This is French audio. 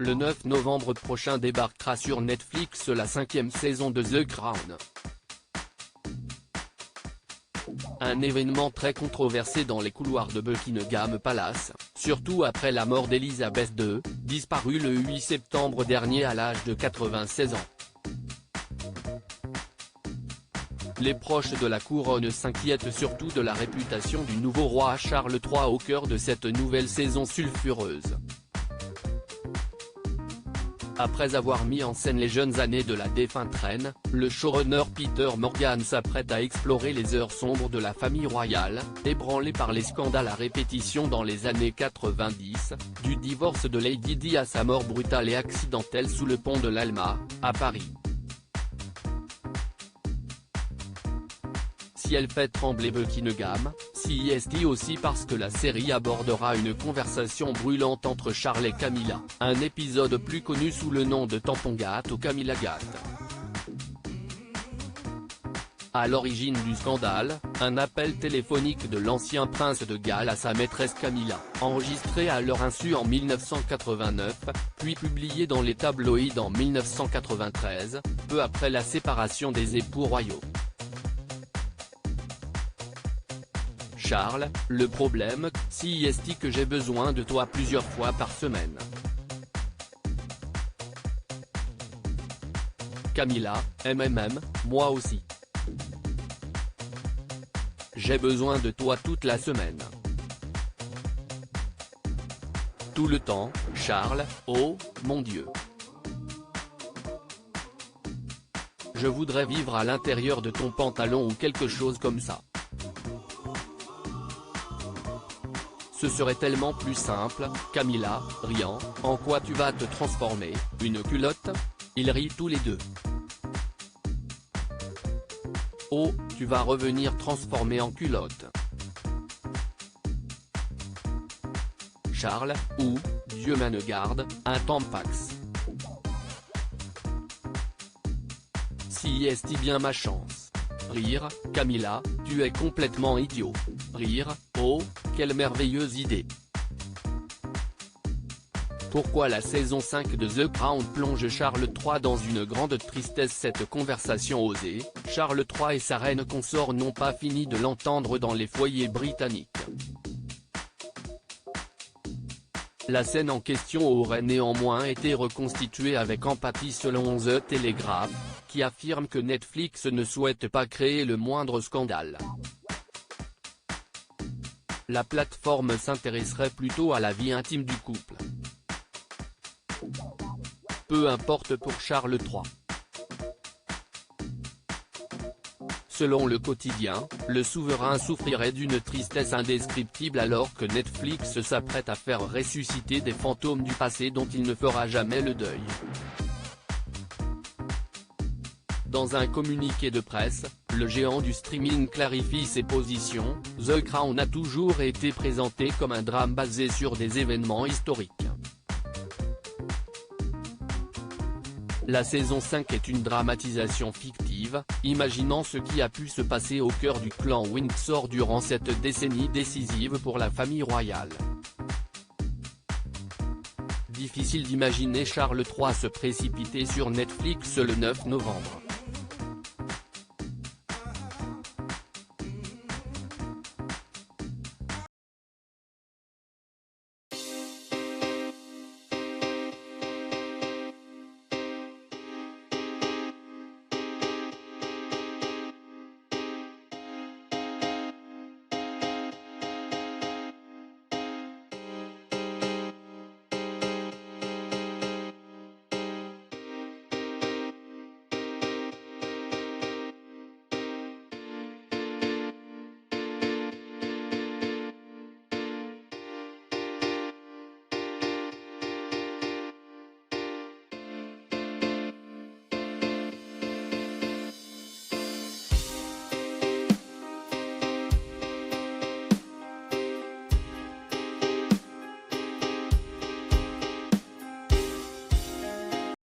Le 9 novembre prochain débarquera sur Netflix la 5e saison de The Crown. Un événement très controversé dans les couloirs de Buckingham Palace, surtout après la mort d'Elisabeth II, disparue le 8 septembre dernier à l'âge de 96 ans. Les proches de la couronne s'inquiètent surtout de la réputation du nouveau roi Charles III au cœur de cette nouvelle saison sulfureuse. Après avoir mis en scène les jeunes années de la défunte reine, le showrunner Peter Morgan s'apprête à explorer les heures sombres de la famille royale, ébranlée par les scandales à répétition dans les années 90, du divorce de Lady Di à sa mort brutale et accidentelle sous le pont de l'Alma, à Paris. Si elle fait trembler Buckingham, CIST aussi parce que la série abordera une conversation brûlante entre Charles et Camilla, un épisode plus connu sous le nom de Tampongate ou Camillagate. À l'origine du scandale, un appel téléphonique de l'ancien prince de Galles à sa maîtresse Camilla, enregistré à leur insu en 1989, puis publié dans les tabloïds en 1993, peu après la séparation des époux royaux. Charles, le problème, CIST que j'ai besoin de toi plusieurs fois par semaine. Camilla, moi aussi. J'ai besoin de toi toute la semaine. Tout le temps, Charles, oh, mon Dieu. Je voudrais vivre à l'intérieur de ton pantalon ou quelque chose comme ça. Ce serait tellement plus simple, Camilla, riant, en quoi tu vas te transformer, une culotte? Ils rient tous les deux. Oh, tu vas revenir transformé en culotte. Charles, ou, Dieu m'en garde, un tampax. CIST bien ma chance. Rire, Camilla, tu es complètement idiot. Rire, oh, quelle merveilleuse idée. Pourquoi la saison 5 de The Crown plonge Charles III dans une grande tristesse? Cette conversation osée, Charles III et sa reine consort n'ont pas fini de l'entendre dans les foyers britanniques. La scène en question aurait néanmoins été reconstituée avec empathie selon The Telegraph, qui affirme que Netflix ne souhaite pas créer le moindre scandale. La plateforme s'intéresserait plutôt à la vie intime du couple. Peu importe pour Charles III. Selon le quotidien, le souverain souffrirait d'une tristesse indescriptible alors que Netflix s'apprête à faire ressusciter des fantômes du passé dont il ne fera jamais le deuil. Dans un communiqué de presse, le géant du streaming clarifie ses positions. The Crown a toujours été présenté comme un drame basé sur des événements historiques. La saison 5 est une dramatisation fictive, imaginant ce qui a pu se passer au cœur du clan Windsor durant cette décennie décisive pour la famille royale. Difficile d'imaginer Charles III se précipiter sur Netflix le 9 novembre.